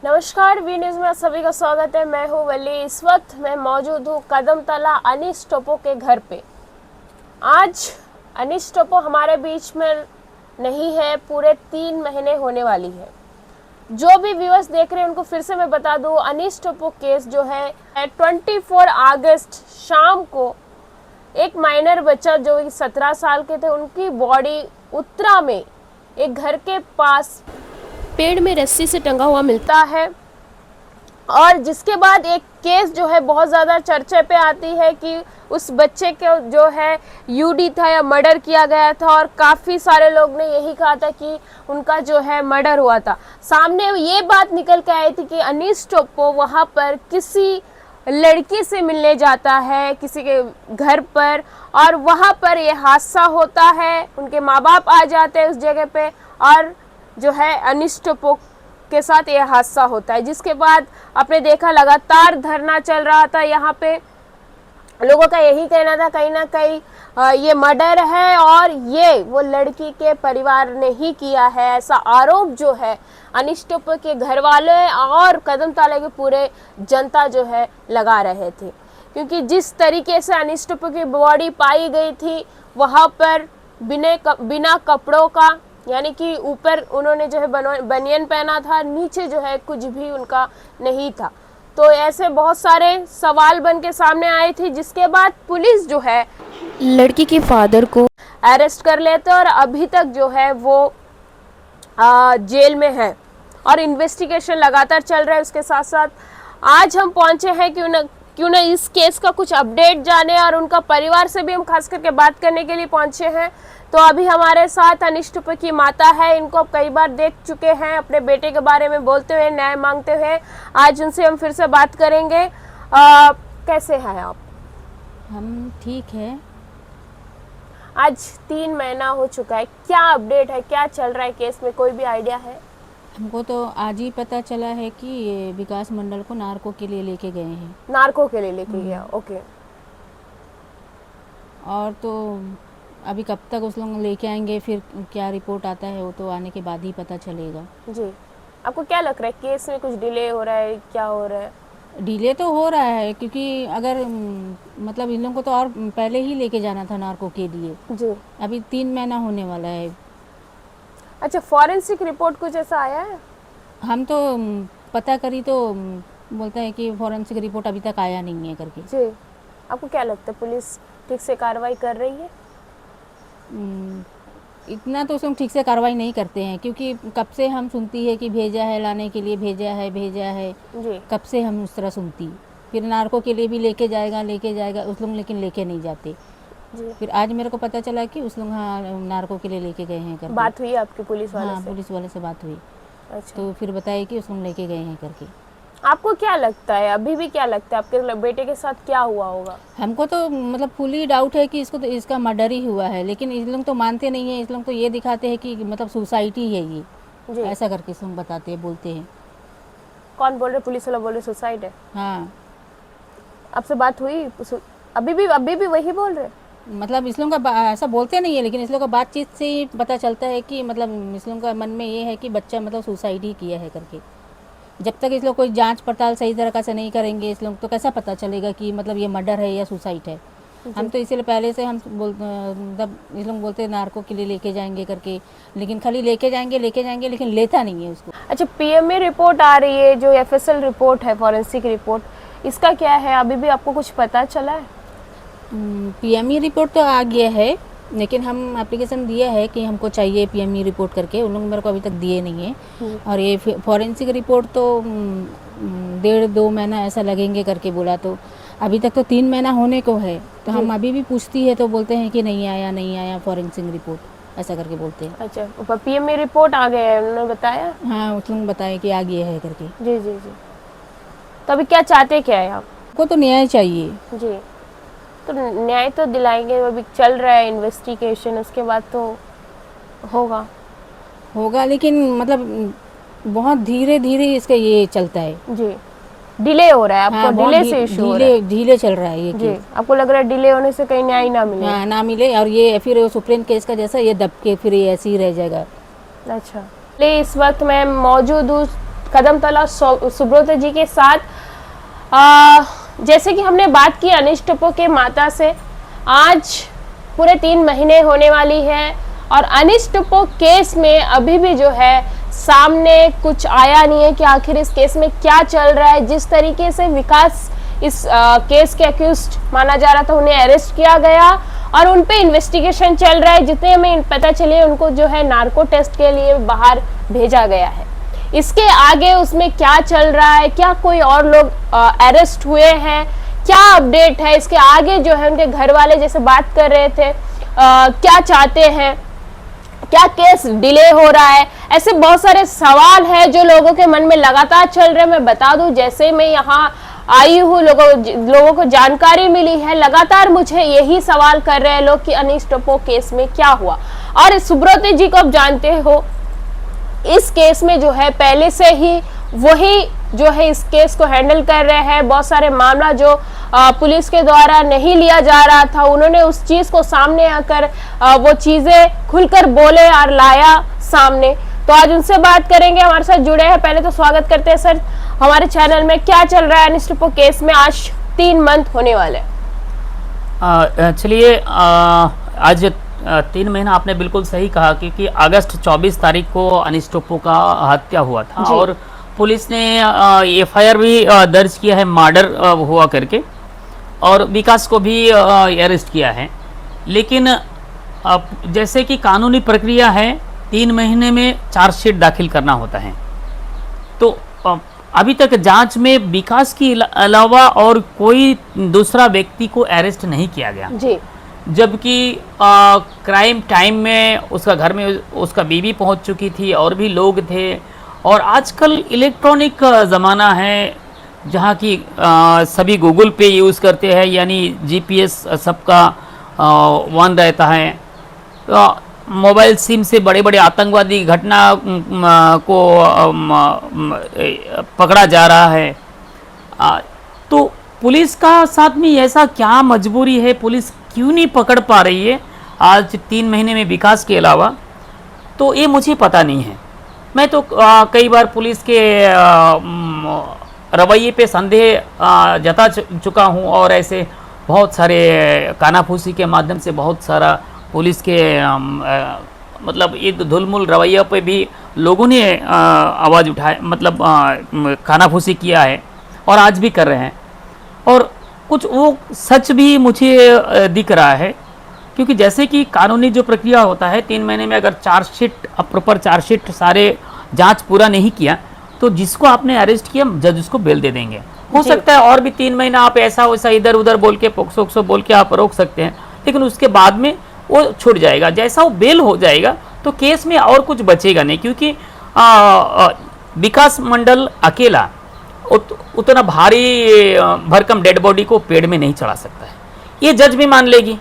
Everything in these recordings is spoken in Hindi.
नमस्कार, वी न्यूज़ में सभी का स्वागत है। मैं हूं वली। इस वक्त मैं मौजूद हूं कदमतला अनीश टोपो के घर पे। आज अनीश टोपो हमारे बीच में नहीं है, पूरे 3 महीने होने वाली है। जो भी व्यूअर्स देख रहे हैं उनको फिर से मैं बता दूं, अनीश टोपो केस जो है 24 अगस्त शाम को एक माइनर बच्चा जो 17 साल के थे, उनकी बॉडी उत्तरा में एक घर के पास पेड़ में रस्सी से टंगा हुआ मिलता है। और जिसके बाद एक केस जो है बहुत ज़्यादा चर्चे पे आती है कि उस बच्चे को जो है यूडी था या मर्डर किया गया था, और काफ़ी सारे लोग ने यही कहा था कि उनका जो है मर्डर हुआ था। सामने ये बात निकल के आई थी कि अनीश टोपो वहाँ पर किसी लड़की से मिलने जाता है किसी के घर पर, और वहाँ पर ये हादसा होता है। उनके माँ बाप आ जाते हैं उस जगह पे, और जो है अनीश टोपो के साथ ये हादसा होता है। जिसके बाद आपने देखा लगातार धरना चल रहा था यहाँ पे। लोगों का यही कहना था कहीं ना कहीं ये मर्डर है और ये वो लड़की के परिवार ने ही किया है, ऐसा आरोप जो है अनीश टोपो के घर वाले और कदमतला के पूरे जनता जो है लगा रहे थे। क्योंकि जिस तरीके से अनीश टोपो की बॉडी पाई गई थी वहाँ पर बिना कपड़ों का, यानी कि ऊपर उन्होंने जो है बनियन पहना था, नीचे जो है कुछ भी उनका नहीं था। तो ऐसे बहुत सारे सवाल बन के सामने आए थे, जिसके बाद पुलिस जो है लड़की के फादर को अरेस्ट कर लेते और अभी तक जो है वो जेल में है और इन्वेस्टिगेशन लगातार चल रहा है। उसके साथ साथ आज हम पहुंचे हैं क्यों ना इस केस का कुछ अपडेट जाने, और उनका परिवार से भी हम खास करके बात करने के लिए पहुंचे हैं। तो अभी हमारे साथ अनीश टोपो की माता है। इनको आप कई बार देख चुके हैं अपने बेटे के बारे में बोलते हुए, न्याय मांगते हुए। आज उनसे हम फिर से बात करेंगे। कैसे हैं आप? हम ठीक है। आज 3 महीना हो चुका है, क्या अपडेट है, क्या चल रहा है केस में, कोई भी आइडिया है? हमको तो आज ही पता चला है कि ये विकास मंडल को नार्को के लिए लेके गए हैं। नार्को के लिए लेके गया, ओके। और तो अभी कब तक उस लोग लेके आएंगे, फिर क्या रिपोर्ट आता है वो तो आने के बाद ही पता चलेगा। जी, आपको क्या लग रहा है केस में कुछ डिले हो रहा है, क्या हो रहा है? डिले तो हो रहा है क्योंकि अगर मतलब इन लोगों को तो और पहले ही लेके जाना था नार्को के लिए। जी, अभी 3 महीना होने वाला है। अच्छा, फॉरेंसिक रिपोर्ट कुछ ऐसा आया है? हम तो पता करी तो बोलते हैं कि फॉरेंसिक रिपोर्ट अभी तक आया नहीं है करके। जी, आपको क्या लगता है पुलिस ठीक से कार्रवाई कर रही है? इतना तो उसमें ठीक से कार्रवाई नहीं करते हैं क्योंकि कब से हम सुनती है कि भेजा है, लाने के लिए भेजा है जी, कब से हम उस तरह सुनती। फिर नार्को के लिए भी लेके जाएगा उस लोग, लेकिन लेके नहीं जाते। जी। फिर आज मेरे को पता चला कि उस लोग हाँ नार्को के लिए लेके गए हैं करके। बात हुई आपकी पुलिस वाले हाँ, से? पुलिस वाले से बात हुई। अच्छा, तो फिर बताया कि उस लोग लेके गए हैं करके। आपको क्या लगता है, अभी भी क्या लगता है आपके बेटे के साथ क्या हुआ होगा? हमको तो मतलब फुली डाउट है कि इसका मर्डर ही हुआ है, लेकिन इस लोग तो मानते नहीं है। इस लोग तो ये दिखाते हैं कि मतलब सुसाइड ही है ये, जी। ऐसा करके इस लोग बताते हैं, बोलते हैं। कौन बोल रहे? पुलिस वाला बोल रहे सुसाइड है? हाँ, आपसे बात हुई? अभी भी वही बोल रहे? मतलब इस लोगों का ऐसा बोलते नहीं है, लेकिन इस लोगों का बातचीत से ही पता चलता है कि मतलब इस लोगों का मन में ये है कि बच्चा मतलब सुसाइड ही किया है करके। जब तक इस लोग कोई जांच पड़ताल सही तरीक़ा से नहीं करेंगे इस लोग तो कैसा पता चलेगा कि मतलब ये मर्डर है या सुसाइड है। हम तो इसीलिए पहले से हम मतलब इस लोग बोलते हैं नार्को के लिए लेके जाएंगे करके, लेकिन खाली लेके जाएंगे लेकिन लेता नहीं है उसको। अच्छा, पीएमए रिपोर्ट आ रही है जो एफएसएल रिपोर्ट है, फॉरेंसिक रिपोर्ट, इसका क्या है? अभी भी आपको कुछ पता चला है? पीएमई रिपोर्ट तो आ गया है, लेकिन हम एप्लीकेशन दिया है कि हमको चाहिए पीएमई रिपोर्ट करके। उन लोग मेरे को अभी तक दिए नहीं है। और ये फॉरेंसिक रिपोर्ट तो 1.5-2 महीना ऐसा लगेंगे करके बोला। तो अभी तक तो 3 महीना होने को है, तो हम अभी भी पूछती है तो बोलते हैं कि नहीं आया फॉरेंसिक रिपोर्ट ऐसा करके बोलते हैं। अच्छा, पीएम में रिपोर्ट आ गया है, उन्होंने बताया? हाँ, उसने बताया कि आ गया है करके। जी जी जी। तो अभी क्या चाहते क्या है आप? को तो न्याय चाहिए। जी, तो न्याय तो दिलाएंगे, अभी चल रहा है इन्वेस्टिगेशन, उसके बाद तो होगा। लेकिन मतलब बहुत धीरे धीरे इसका ये चलता है। जी, डिले हो रहा है आपको? हाँ, डिले से इशू हो रहा है? धीरे चल रहा है ये जी, केस। आपको लग रहा है डिले होने से कहीं न्याय ना मिले? हाँ, ना मिले, और ये फिर सुप्रीम केस का जैसा ये दब के फिर ये ऐसे ही रह जाएगा। अच्छा, इस वक्त मैं मौजूद हूँ कदमतला सुब्रत जी के साथ। जैसे कि हमने बात की अनीश टोप्पो के माता से, आज पूरे 3 महीने होने वाली है और अनीश टोप्पो केस में अभी भी जो है सामने कुछ आया नहीं है कि आखिर इस केस में क्या चल रहा है। जिस तरीके से विकास इस केस के अक्यूज्ड माना जा रहा था, उन्हें अरेस्ट किया गया और उन पे इन्वेस्टिगेशन चल रहा है। जितने हमें पता चले उनको जो है नार्को टेस्ट के लिए बाहर भेजा गया है। इसके आगे उसमें क्या चल रहा है, क्या कोई और लोग अरेस्ट हुए हैं, क्या अपडेट है, इसके आगे जो है उनके घर वाले जैसे बात कर रहे थे क्या चाहते हैं, क्या केस डिले हो रहा है, ऐसे बहुत सारे सवाल हैं जो लोगों के मन में लगातार चल रहे हैं। मैं बता दूं, जैसे मैं यहाँ आई हूँ, लोगों को जानकारी मिली है, लगातार मुझे यही सवाल कर रहे हैं लोग कि अनीश टोप्पो केस में क्या हुआ। और सुब्रत जी को आप जानते हो, इस केस में जो है पहले से ही वही जो है इस केस को हैंडल कर रहे हैं। बहुत सारे मामला जो पुलिस के द्वारा नहीं लिया जा रहा था, उन्होंने उस चीज को सामने आकर वो चीजें खुलकर बोले और लाया सामने। तो आज उनसे बात करेंगे, हमारे साथ जुड़े हैं। पहले तो स्वागत करते हैं सर हमारे चैनल में। क्या चल रहा है अनीश टोप्पो केस में? आज 3 मंथ होने वाले। चलिए, आज 3 महीना आपने बिल्कुल सही कहा, क्योंकि अगस्त 24 तारीख को अनीश टोप्पो का हत्या हुआ था और पुलिस ने एफआईआर भी दर्ज किया है मर्डर हुआ करके, और विकास को भी अरेस्ट किया है। लेकिन जैसे कि कानूनी प्रक्रिया है, 3 महीने में चार्जशीट दाखिल करना होता है। तो अभी तक जांच में विकास के अलावा और कोई दूसरा व्यक्ति को अरेस्ट नहीं किया गया जी। जबकि क्राइम टाइम में उसका घर में उसका बीवी पहुंच चुकी थी और भी लोग थे। और आजकल इलेक्ट्रॉनिक ज़माना है, जहाँ की सभी गूगल पे यूज़ करते हैं, यानी जीपीएस सबका वन रहता है। मोबाइल सिम से बड़े बड़े आतंकवादी घटना को पकड़ा जा रहा है। तो पुलिस का साथ में ऐसा क्या मजबूरी है, पुलिस क्यों नहीं पकड़ पा रही है आज 3 महीने में विकास के अलावा? तो ये मुझे पता नहीं है। मैं तो कई बार पुलिस के रवैये पे संदेह जता चुका हूँ, और ऐसे बहुत सारे कानाफूसी के माध्यम से बहुत सारा पुलिस के मतलब ये धुलमुल रवैया पे भी लोगों ने आवाज़ उठाए, मतलब कानाफूसी किया है और आज भी कर रहे हैं। और कुछ वो सच भी मुझे दिख रहा है, क्योंकि जैसे कि कानूनी जो प्रक्रिया होता है, 3 महीने में अगर चार्जशीट प्रॉपर चार्जशीट सारे जांच पूरा नहीं किया तो जिसको आपने अरेस्ट किया जज उसको बेल दे देंगे। हो सकता है और भी 3 महीना आप ऐसा वैसा इधर उधर बोल के पोक्सो बोल के आप रोक सकते हैं, लेकिन उसके बाद में वो छूट जाएगा। जैसा वो बेल हो जाएगा तो केस में और कुछ बचेगा नहीं, क्योंकि विकास मंडल अकेला उतना भारी भरकम डेड बॉडी को पेड़ में नहीं चढ़ा सकता है, ये जज भी मान लेगी।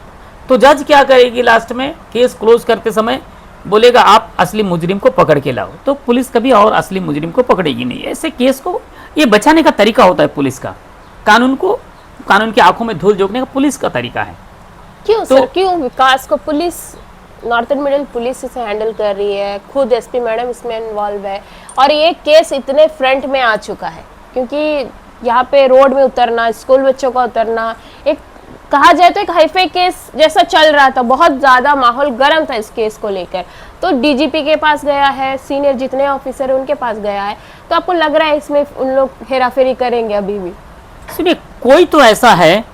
तो जज क्या करेगी, लास्ट में केस क्लोज करते समय बोलेगा आप असली मुजरिम को पकड़ के लाओ। तो पुलिस कभी और असली मुजरिम को पकड़ेगी नहीं। ऐसे केस को ये बचाने का तरीका होता है पुलिस का, कानून की आंखों में धूल झोंकने का पुलिस का तरीका है। क्यों सर, क्यों विकास को पुलिस, नॉर्थन मिडिल पुलिस इसे हैंडल कर रही है, खुद एसपी मैडम इसमें इन्वॉल्व है, और ये केस इतने फ्रंट में आ चुका है? क्योंकि यहाँ पे रोड में उतरना, स्कूल बच्चों का उतरना, एक कहा जाए तो एक हाईफाई केस जैसा चल रहा था, बहुत ज़्यादा माहौल गर्म था इस केस को लेकर। तो डीजीपी के पास गया है, सीनियर जितने ऑफिसर हैं उनके पास गया है, तो आपको लग रहा है इसमें उन लोग हेराफेरी करेंगे अभी भी? सुनिए, कोई तो ऐसा है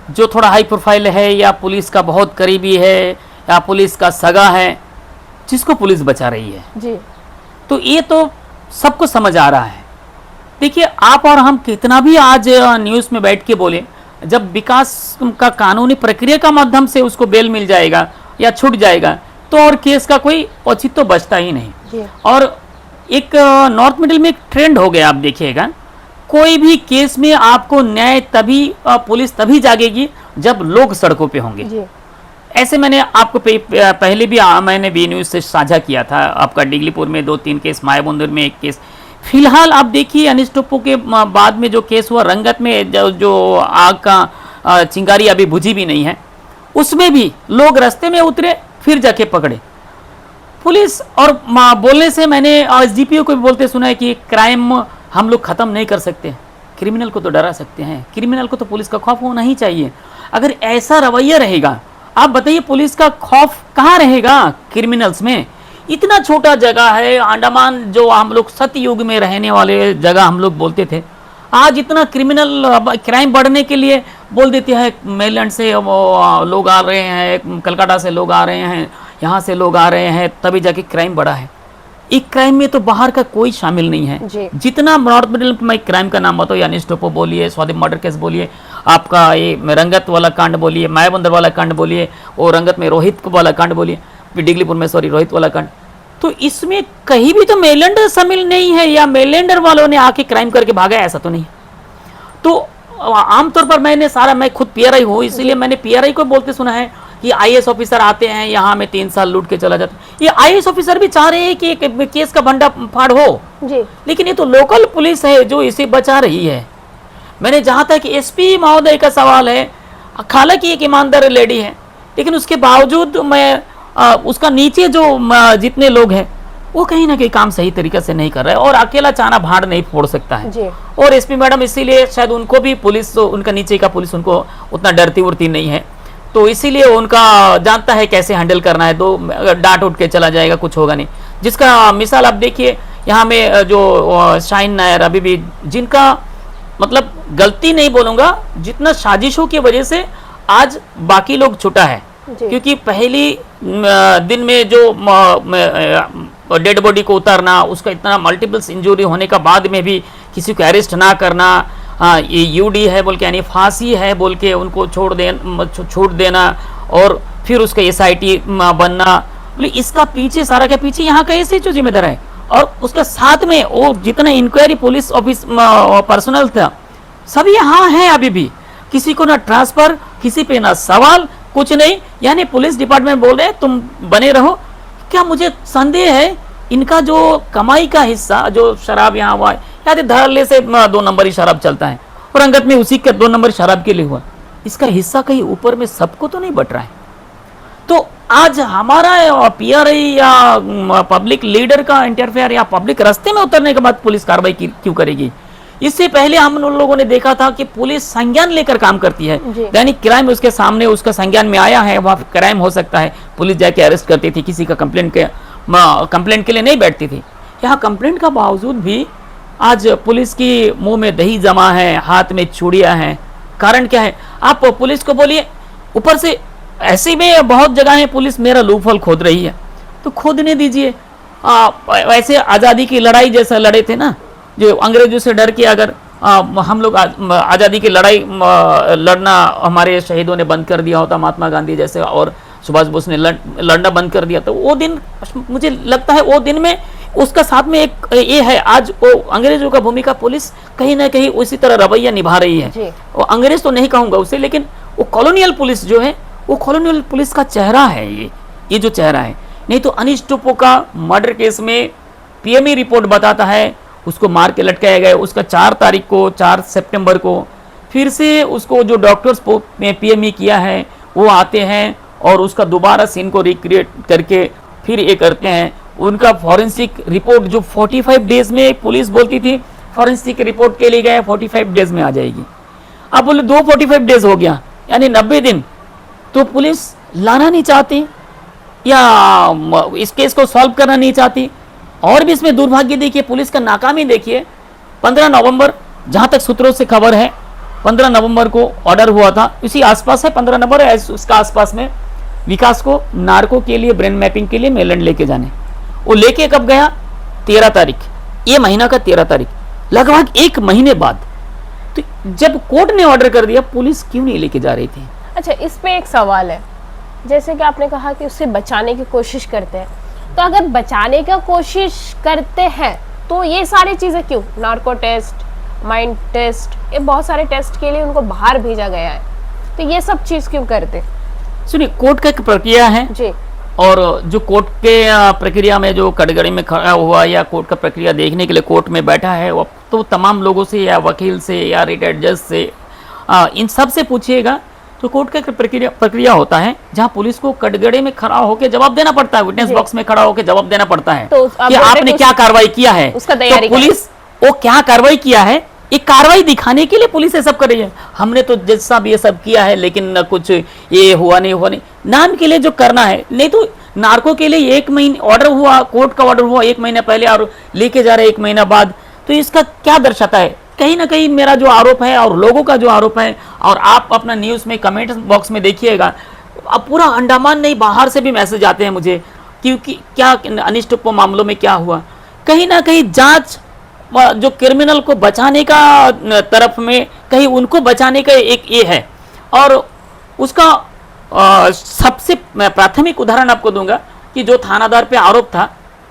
जो थोड़ा हाई प्रोफाइल है, या पुलिस का बहुत करीबी है, या पुलिस का सगा है, जिसको पुलिस बचा रही है जी। तो ये तो सबको समझ आ रहा है। देखिए, आप और हम कितना भी आज न्यूज़ में बैठ के बोले, जब विकास का कानूनी प्रक्रिया का माध्यम से उसको बेल मिल जाएगा या छूट जाएगा तो और केस का कोई औचित्य तो बचता ही नहीं। जी। और एक नॉर्थ मिडिल में एक ट्रेंड हो गया, आप देखिएगा कोई भी केस में आपको न्याय तभी पुलिस तभी जागेगी जब लोग सड़कों पे होंगे। जी। ऐसे मैंने आपको पहले भी मैंने बी न्यूज़ से साझा किया था, आपका डिगलीपुर में 2-3 केस, मायाबंदर में 1 केस। फिलहाल आप देखिए अनिश टोप्पो के बाद में जो केस हुआ रंगत में, जो आग का चिंगारी अभी बुझी भी नहीं है, उसमें भी लोग रास्ते में उतरे फिर जाके पकड़े पुलिस। और बोलने से मैंने एसडीपीओ को भी बोलते सुना है कि क्राइम हम लोग खत्म नहीं कर सकते, क्रिमिनल को तो डरा सकते हैं, क्रिमिनल को तो पुलिस का खौफ होना ही चाहिए। अगर ऐसा रवैया रहेगा, आप बताइए पुलिस का खौफ कहाँ रहेगा क्रिमिनल्स में? इतना छोटा जगह है अंडमान, जो हम लोग सतयुग में रहने वाले जगह हम लोग बोलते थे, आज इतना क्राइम बढ़ने के लिए बोल देते हैं मेलैंड से लोग आ रहे हैं, कलकत्ता से लोग आ रहे हैं, यहाँ से लोग आ रहे हैं, तभी जाके क्राइम बढ़ा है। एक क्राइम में तो बाहर का कोई शामिल नहीं है। जी। जितना नॉर्थ मिडिल में क्राइम का नाम बताओ, अनिश टोप्पो बोलिए, स्वादिप मर्डर केस बोलिए, आपका ये रंगत वाला कांड बोलिए, मायाबंदर वाला कांड बोलिए, और रंगत में रोहित वाला कांड बोलिए, डिगलीपुर में रोहित वाला कांड, तो इसमें कहीं भी तो मेलैंडर शामिल नहीं है या मेलैंडर वालों ने आके क्राइम करके भागा, ऐसा तो नहीं। तो आमतौर पर मैं खुद पीआरआई हूँ, इसीलिए मैंने पीआरआई को बोलते सुना है कि आईएएस ऑफिसर आते हैं यहाँ में 3 साल लूट के चला जाता है। ये आईएएस ऑफिसर भी चाह रहे हैं कि एक केस का भंडा फाड़ हो, जी। लेकिन ये तो लोकल पुलिस है जो इसे बचा रही है। मैंने जहां तक एसपी महोदय का सवाल है, हालांकि एक ईमानदार लेडी है, लेकिन उसके बावजूद मैं उसका नीचे जो जितने लोग हैं वो कहीं ना कहीं काम सही तरीके से नहीं कर रहे हैं, और अकेला चाना भाड़ नहीं फोड़ सकता है। जी। और एसपी मैडम इसीलिए शायद उनको भी पुलिस, उनका नीचे का पुलिस उनको उतना डरती उड़ती नहीं है, तो इसीलिए उनका जानता है कैसे हैंडल करना है। दो डांट उठ के चला जाएगा, कुछ होगा नहीं। जिसका मिसाल आप देखिए यहाँ में जो शाहीन नायर अभी भी, जिनका मतलब गलती नहीं बोलूँगा, जितना साजिशों की वजह से आज बाकी लोग छुटा है, क्योंकि पहली दिन में जो डेड बॉडी को उतारना, उसका इतना मल्टीपल्स इंजरी होने का बाद में भी किसी को अरेस्ट ना करना, ये यूडी है बोल के यानी फांसी है बोल के उनको छूट देना, और फिर उसका एसआईटी बनना, बोले इसका पीछे सारा के पीछे यहाँ का एसएचओ जिम्मेदार है। और उसके साथ में वो जितना इंक्वायरी पुलिस ऑफिस पर्सनल था सब यहाँ है अभी भी, किसी को ना ट्रांसफर, किसी पे ना सवाल, कुछ नहीं। यानी पुलिस डिपार्टमेंट बोल रहे हैं तुम बने रहो। क्या मुझे संदेह है इनका जो कमाई का हिस्सा, जो शराब यहाँ हुआ है, या धड़ल्ले से 2 नंबरी शराब चलता है, और अंगत में उसी का 2 नंबर शराब के लिए हुआ, इसका हिस्सा कहीं ऊपर में सबको तो नहीं बट रहा है। तो आज हमारा पीआरआई या पब्लिक लीडर का इंटरफेयर या पब्लिक रास्ते में उतरने के बाद पुलिस कार्रवाई क्यों करेगी? इससे पहले हम लोगों ने देखा था कि पुलिस संज्ञान लेकर काम करती है। दैनिक क्राइम उसके सामने उसका संज्ञान में आया है, वहाँ क्राइम हो सकता है, पुलिस जाके अरेस्ट करती थी, किसी का कंप्लेंट के लिए नहीं बैठती थी। यहाँ कंप्लेंट का बावजूद भी आज पुलिस की मुंह में दही जमा है, हाथ में चूड़ियाँ हैं। कारण क्या है? आप पुलिस को बोलिए, ऊपर से ऐसे में बहुत जगह है पुलिस मेरा लूपहोल खोद रही है, तो खोदने दीजिए। वैसे आज़ादी की लड़ाई जैसा लड़े थे ना, जो अंग्रेजों से डर के अगर हम लोग आज़ादी की लड़ाई लड़ना हमारे शहीदों ने बंद कर दिया होता, महात्मा गांधी जैसे और सुभाष बोस ने लड़ना बंद कर दिया, तो वो दिन मुझे लगता है वो दिन में उसका साथ में एक ये है, आज वो अंग्रेजों का भूमिका पुलिस कहीं ना कहीं उसी तरह रवैया निभा रही है। वो अंग्रेज तो नहीं कहूँगा उसे, लेकिन वो कॉलोनियल पुलिस जो है, वो कॉलोनियल पुलिस का चेहरा है ये जो चेहरा है। नहीं तो अनिश टोप्पो का मर्डर केस में पीएमई रिपोर्ट बताता है उसको मार के लटकाया गया। उसका 4 तारीख को, 4 सितंबर को फिर से उसको जो डॉक्टर्स में पीएमई किया है वो आते हैं और उसका दोबारा सीन को रिक्रिएट करके फिर ये करते हैं। उनका फॉरेंसिक रिपोर्ट जो 45 डेज में पुलिस बोलती थी फॉरेंसिक रिपोर्ट के लिए गए 45 डेज में आ जाएगी, अब बोले 45 डेज हो गया, यानी 90 दिन। तो पुलिस लाना नहीं चाहती या इस केस को सॉल्व करना नहीं चाहती। और भी इसमें दुर्भाग्य देखिए, पुलिस का नाकामी देखिए। 15 नवंबर जहां तक सूत्रों से खबर है 15 नवंबर को ऑर्डर हुआ था, इसी आसपास है 15 नवंबर है, उसका आसपास में विकास को नार्को के लिए ब्रेन मैपिंग के लिए मेलैंड लेके जाने। वो लेके कब गया? 13 तारीख, ये महीना का 13 तारीख, लगभग 1 महीने बाद। तो जब कोर्ट ने ऑर्डर कर दिया, पुलिस क्यों नहीं लेके जा रही थी? अच्छा, इस पे एक सवाल है, जैसे कि आपने कहा कि उससे बचाने की कोशिश करते हैं, तो अगर बचाने की कोशिश करते हैं तो ये सारी चीजें क्यों, नार्को टेस्ट, माइंड टेस्ट, ये बहुत सारे टेस्ट के लिए उनको बाहर भेजा गया है, तो ये सब चीज क्यों करते? सुनिए, कोर्ट का एक प्रक्रिया है जी, और जो कोर्ट के प्रक्रिया में जो कटघरे में खड़ा हुआ या कोर्ट का प्रक्रिया देखने के लिए कोर्ट में बैठा है, वो तो तमाम लोगों से या वकील से या रिटायर्ड जज से इन सब से पूछिएगा। तो कोर्ट का एक प्रक्रिया होता है जहां पुलिस को कटघरे में खड़ा होकर जवाब देना पड़ता है, विटनेस बॉक्स में खड़ा होकर जवाब देना पड़ता है तो कि आपने क्या कार्रवाई किया है। उसका तैयारी तो पुलिस वो क्या कार्रवाई किया है, एक कार्रवाई दिखाने के लिए पुलिस ये सब कर रही है। हमने तो जज साहब ये सब किया है लेकिन कुछ ये हुआ नहीं नाम के लिए जो करना है। नहीं तो नार्को के लिए 1 महीने ऑर्डर हुआ, कोर्ट का ऑर्डर हुआ 1 महीने पहले और लेके जा रहे 1 महीना बाद, तो इसका क्या दर्शाता है? कहीं ना कहीं मेरा जो आरोप है और लोगों का जो आरोप है, और आप अपना न्यूज में कमेंट बॉक्स में देखिएगा, अब पूरा अंडमान नहीं बाहर से भी मैसेज आते हैं मुझे, क्योंकि क्या अनिष्ट उप्पो मामलों में क्या हुआ, कहीं ना कहीं जांच जो क्रिमिनल को बचाने का तरफ में, कहीं उनको बचाने का एक ये है। और उसका सबसे मैं प्राथमिक उदाहरण आपको दूंगा कि जो थानादार पे आरोप था,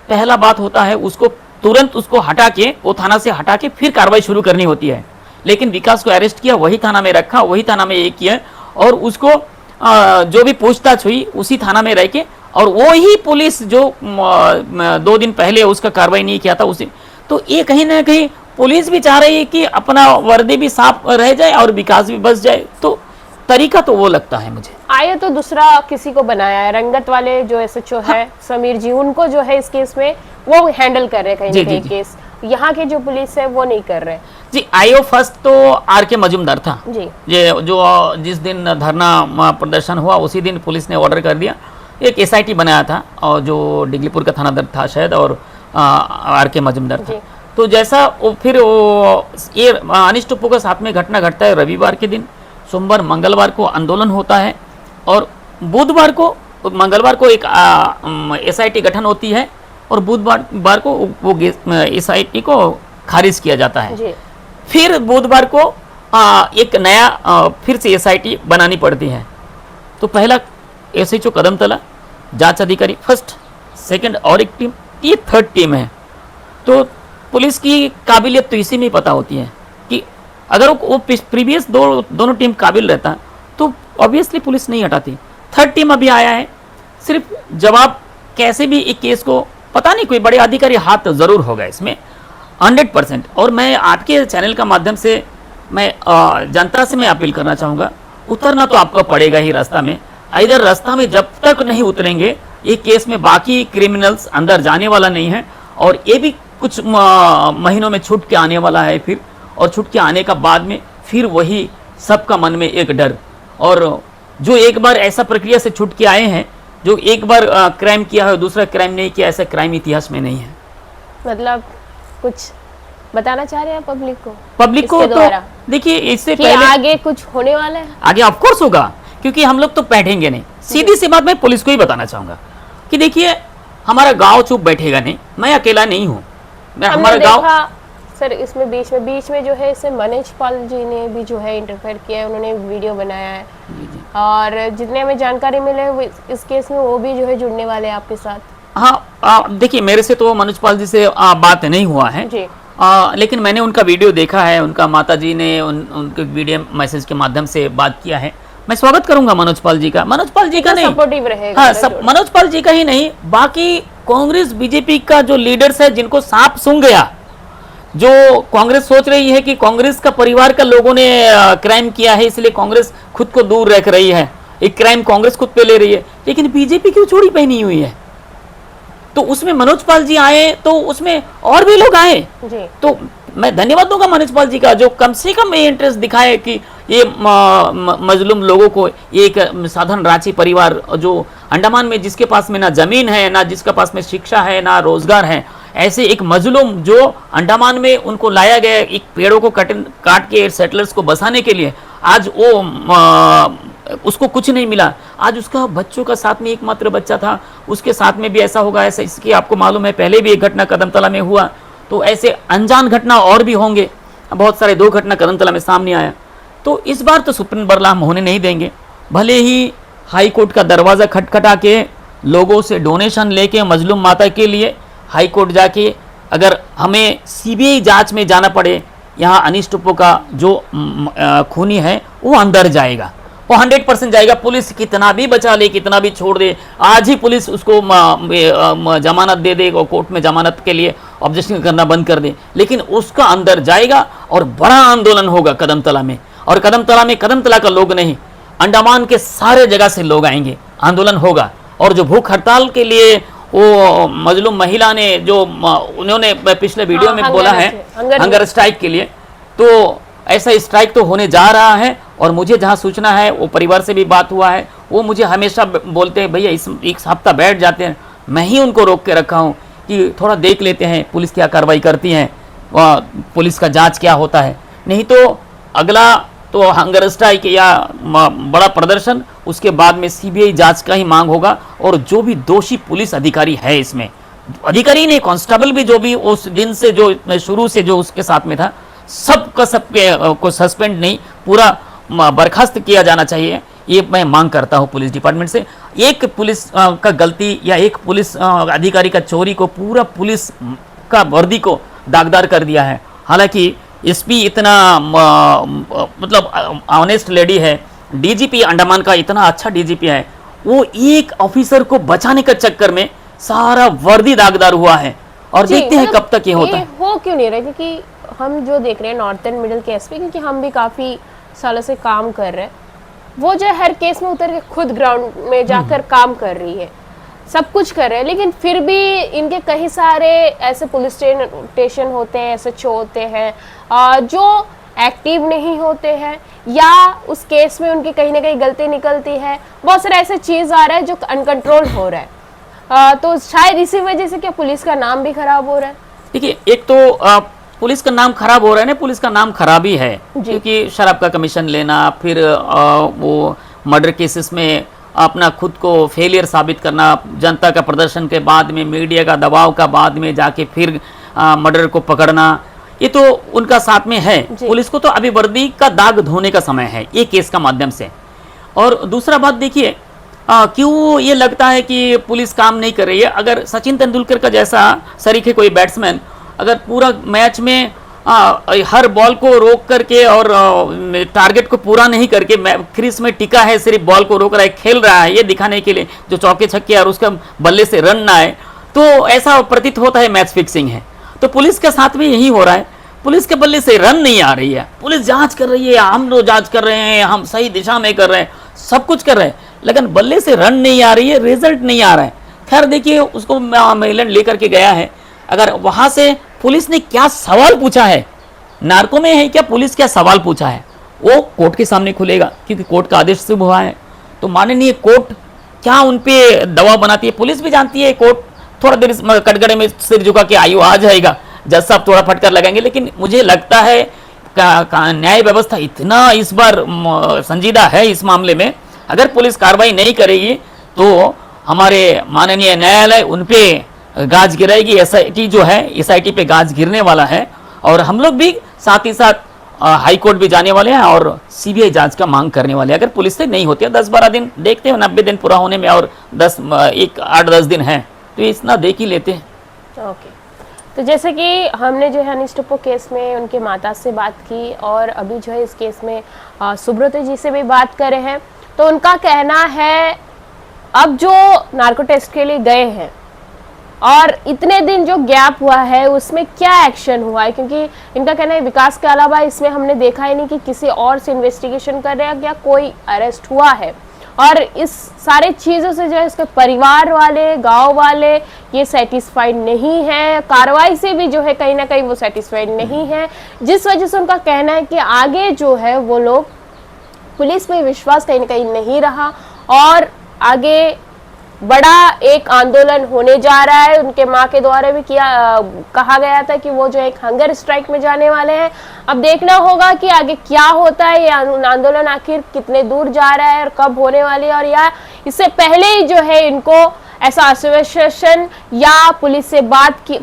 पहला बात होता है उसको तुरंत उसको हटा के, वो थाना से हटा के फिर कार्रवाई शुरू करनी होती है। लेकिन विकास को अरेस्ट किया, वही थाना में रखा, वही थाना में ये किया, और उसको जो भी पूछताछ हुई उसी थाना में रह के, और वो ही पुलिस जो 2 दिन पहले उसका कार्रवाई नहीं किया था उसी। तो ये कहीं ना कहीं पुलिस भी चाह रही है कि अपना वर्दी भी साफ रह जाए और विकास भी बच जाए, तो तरीका तो वो लगता है मुझे। आया तो दूसरा किसी को बनाया है, रंगत वाले जो एसएचओ है समीर जी, उनको जो है इस केस में वो हैंडल कर रहे हैं कहीं ना कहीं केस, यहाँ के जो पुलिस है वो नहीं कर रहे जी। आईओ फर्स्ट तो आर.के. मजूमदार था जी, जो जिस दिन धरना प्रदर्शन हुआ उसी दिन पुलिस ने ऑर्डर कर दिया, एक एसआईटी बनाया था, और जो डिगलीपुर का थानादार था शायद, और आर.के. मजूमदार था। तो जैसा वो फिर ये अनिष्ट उप्पो के साथ में घटना घटता है रविवार के दिन, सोमवार मंगलवार को आंदोलन होता है, और बुधवार को मंगलवार को एक एसआईटी गठन होती है, और बुधवार को वो एसआईटी को खारिज किया जाता है। जी, फिर बुधवार को एक नया फिर से एसआईटी बनानी पड़ती है। तो पहला एसएचओ कदमतला, जांच अधिकारी फर्स्ट, सेकंड और एक टीम, ये थर्ड टीम है। तो पुलिस की काबिलियत तो इसी में पता होती है कि अगर वो प्रीवियस दोनों टीम काबिल रहता तो ऑब्वियसली पुलिस नहीं हटाती। थर्ड टीम अभी आया है, सिर्फ जवाब कैसे भी एक केस को, पता नहीं कोई बड़े अधिकारी हाथ जरूर होगा इसमें 100%। और मैं आपके चैनल का माध्यम से मैं जनता से मैं अपील करना चाहूँगा, उतरना तो आपको पड़ेगा ही रास्ता में। इधर रास्ता में जब तक नहीं उतरेंगे, ये केस में बाकी क्रिमिनल्स अंदर जाने वाला नहीं है, और ये भी कुछ महीनों में छूट के आने वाला है फिर, और छूट के आने का बाद में फिर वही सबका मन में एक डर, और जो एक बार ऐसा प्रक्रिया से छूट के आए हैं, जो एक बार क्राइम किया है दूसरा क्राइम नहीं किया, ऐसा क्राइम इतिहास में नहीं है। मतलब कुछ बताना चाह रहे हैं पब्लिक को तो देखिए, इससे पहले आगे कुछ होने वाला है, आगे ऑफ कोर्स होगा, क्योंकि हम लोग तो बैठेंगे नहीं। सीधी सी बात मैं पुलिस को ही बताना चाहूंगा कि देखिए, हमारा गांव चुप बैठेगा नहीं, मैं अकेला नहीं हूँ, मैं हमारा गांव। सर इसमें बीच में जो है इसे मनोज पाल जी ने भी जो है इंटरफेयर किया है, उन्होंने वीडियो बनाया है, और जितने हमें जानकारी मिले इस केस में वो भी जो है जुड़ने वाले हैं आपके साथ। हाँ, देखिए मेरे से तो मनोज पाल जी से बात नहीं हुआ है जी, लेकिन मैंने उनका वीडियो देखा है, उनका माता जी ने उनके वीडियो मैसेज के माध्यम से बात किया है। मैं स्वागत करूंगा मनोज पाल जी का, मनोज पाल जी का नहीं, सपोर्टिव रहेगा। हाँ, मनोज पाल जी का ही नहीं, बाकी कांग्रेस बीजेपी का जो लीडर्स है, जिनको सांप सूंघ गया, जो कांग्रेस सोच रही है कि कांग्रेस का परिवार का लोगों ने क्राइम किया है इसलिए कांग्रेस खुद को दूर रख रही है, एक क्राइम कांग्रेस खुद पे ले रही है, लेकिन बीजेपी क्यों चूड़ी पहनी हुई है? तो उसमें मनोज पाल जी आए, तो उसमें और भी लोग आए जी। तो मैं धन्यवाद दूंगा मनोज पाल जी का, जो कम से कम ये इंटरेस्ट दिखाए कि ये मजलूम लोगों को, ये एक साधारण रांची परिवार जो अंडमान में, जिसके पास में ना जमीन है, ना जिसके पास में शिक्षा है, ना रोजगार है, ऐसे एक मजलूम जो अंडमान में उनको लाया गया एक पेड़ों को काट के सेटलर्स को बसाने के लिए, आज वो उसको कुछ नहीं मिला। आज उसका बच्चों का साथ में एकमात्र बच्चा था, उसके साथ में भी ऐसा होगा, ऐसा इसकी आपको मालूम है, पहले भी एक घटना कदमतला में हुआ, तो ऐसे अनजान घटना और भी होंगे। बहुत सारे दो घटना कदमतला में सामने आया। तो इस बार तो सुप्रीम बदलाव हम होने नहीं देंगे। भले ही हाई कोर्ट का दरवाज़ा खटखटा के लोगों से डोनेशन लेके मजलूम माता के लिए हाई कोर्ट जाके अगर हमें सीबीआई जांच में जाना पड़े, यहाँ अनीश टोप्पो का जो खूनी है वो अंदर जाएगा, वो 100% जाएगा। पुलिस कितना भी बचा ले, कितना भी छोड़ दे, आज ही पुलिस उसको जमानत दे दे और कोर्ट में जमानत के लिए ऑब्जेक्शन करना बंद कर दे, लेकिन उसका अंदर जाएगा और बड़ा आंदोलन होगा कदमतला में। और कदमतला में कदमतला का लोग नहीं, अंडमान के सारे जगह से लोग आएंगे, आंदोलन होगा। और जो भूख हड़ताल के लिए वो मजलूम महिला ने जो उन्होंने पिछले वीडियो में बोला है हंगर स्ट्राइक के लिए, तो ऐसा स्ट्राइक तो होने जा रहा है। और मुझे जहाँ सूचना है, वो परिवार से भी बात हुआ है, वो मुझे हमेशा बोलते हैं भैया इस एक हफ्ता बैठ जाते हैं। मैं ही उनको रोक के रखा हूँ कि थोड़ा देख लेते हैं पुलिस क्या कार्रवाई करती है, पुलिस का जांच क्या होता है। नहीं तो अगला तो हंगर स्ट्राइक या बड़ा प्रदर्शन, उसके बाद में सीबीआई जांच का ही मांग होगा। और जो भी दोषी पुलिस अधिकारी है, इसमें अधिकारी नहीं, कांस्टेबल भी जो भी उस दिन से जो शुरू से जो उसके साथ में था, सबका सबके को सस्पेंड नहीं, पूरा बर्खास्त किया जाना चाहिए। ये मैं मांग करता हूँ पुलिस डिपार्टमेंट से। एक पुलिस का गलती या एक पुलिस अधिकारी का चोरी को पूरा पुलिस का वर्दी को दागदार कर दिया है। हालांकि एसपी इतना मतलब ऑनेस्ट लेडी है, डीजीपी अंडमान का इतना अच्छा डीजीपी है, वो एक ऑफिसर को बचाने के चक्कर में सारा वर्दी दागदार हुआ है। और देखते हैं कब तक ये होता है। हो क्यों नहीं रहा, क्योंकि हम जो देख रहे हैं नॉर्थ एंड मिडिल के एसपी, क्योंकि हम भी काफी सालों से काम कर रहे हैं, वो जो हर केस में उतर के खुद ग्राउंड में जाकर काम कर रही है, सब कुछ कर रहे हैं, लेकिन फिर भी इनके कई सारे ऐसे पुलिस स्टेशन होते हैं, एसएचओ होते हैं जो एक्टिव नहीं होते हैं, या उस केस में उनकी कहीं ना कहीं गलती निकलती है। बहुत सारे ऐसे चीज आ रहा है जो अनकंट्रोल हो रहा है। तो शायद इसी वजह से क्या पुलिस का नाम भी खराब हो रहा है। देखिए, एक तो पुलिस का नाम खराब हो रहा है ना, पुलिस का नाम खराब ही है, क्योंकि शराब का कमीशन लेना, फिर वो मर्डर केसेस में अपना खुद को फेलियर साबित करना, जनता का प्रदर्शन के बाद में मीडिया का दबाव का बाद में जाके फिर मर्डर को पकड़ना, ये तो उनका साथ में है। पुलिस को तो अभी वर्दी का दाग धोने का समय है ये केस का माध्यम से। और दूसरा बात देखिए, क्यों ये लगता है कि पुलिस काम नहीं कर रही है। अगर सचिन तेंदुलकर का जैसा सरीखे कोई बैट्समैन अगर पूरा मैच में हर बॉल को रोक करके और टारगेट को पूरा नहीं करके क्रीज में टिका है, सिर्फ बॉल को रोक रहा है, खेल रहा है ये दिखाने के लिए जो चौके छक्के और उसका बल्ले से रन ना आए, तो ऐसा प्रतीत होता है मैच फिक्सिंग है। तो पुलिस के साथ में यही हो रहा है, पुलिस के बल्ले से रन नहीं आ रही है। पुलिस जांच कर रही है, हम लोग जांच कर रहे हैं, हम सही दिशा में कर रहे हैं, सब कुछ कर रहे हैं, लेकिन बल्ले से रन नहीं आ रही है, रिजल्ट नहीं आ रहा है। खैर देखिए, उसको मेलैंड लेकर के गया है, अगर वहां से पुलिस ने क्या सवाल पूछा है, नार्को में है क्या, पुलिस क्या सवाल पूछा है, वो कोर्ट के सामने खुलेगा, क्योंकि कोर्ट का आदेश शुभ हुआ है। तो माननीय कोर्ट क्या उन पे दबाव बनाती है, पुलिस भी जानती है कोर्ट थोड़ा देर कटघरे में सिर झुका के आयु आ जाएगा, जज साहब थोड़ा फटकर लगाएंगे। लेकिन मुझे लगता है न्याय व्यवस्था इतना इस बार संजीदा है इस मामले में, अगर पुलिस कार्रवाई नहीं करेगी तो हमारे माननीय न्यायालय उन पे गाज गिराएगी। एसआईटी जो है, एसआईटी पे गाज गिरने वाला है, और हम लोग भी साथ ही साथ हाई कोर्ट भी जाने वाले हैं और सीबीआई जांच का मांग करने वाले हैं। अगर पुलिस से नहीं होती है, 10-12 दिन देखते हैं, 90 दिन पूरा होने में और 8-10 दिन है, तो इतना देख ही लेते हैं। ओके, तो जैसे कि हमने जो है अनीश टोप्पो केस में उनके माता से बात की, और अभी जो है इस केस में सुब्रत जी से भी बात कर रहे हैं, तो उनका कहना है अब जो नार्को टेस्ट के लिए गए हैं और इतने दिन जो गैप हुआ है उसमें क्या एक्शन हुआ है, क्योंकि इनका कहना है विकास के अलावा इसमें हमने देखा ही नहीं कि किसी और से इन्वेस्टिगेशन कर रहे हैं या कोई अरेस्ट हुआ है। और इस सारे चीज़ों से जो है इसके परिवार वाले, गांव वाले ये सेटिस्फाइड नहीं है, कार्रवाई से भी जो है कहीं ना कहीं वो सेटिस्फाइड नहीं है, जिस वजह से उनका कहना है कि आगे जो है वो लोग पुलिस पे विश्वास कहीं ना कहीं नहीं रहा और आगे बड़ा एक आंदोलन होने जा रहा है। उनके माँ के द्वारा भी कहा गया था कि वो जो एक हंगर स्ट्राइक में जाने वाले हैं। अब देखना होगा कि आगे क्या होता है, ये आंदोलन आखिर कितने दूर जा रहा है और कब होने वाली है, और या इससे पहले ही जो है इनको ऐसा आश्वासन या पुलिस से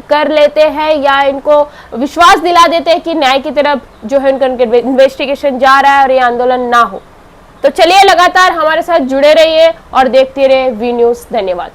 कर लेते हैं या इनको विश्वास दिला देते हैं कि न्याय की तरफ जो है उनका इन्वेस्टिगेशन जा रहा है और ये आंदोलन ना हो। तो चलिए लगातार हमारे साथ जुड़े रहिए और देखते रहिए वी न्यूज़। धन्यवाद।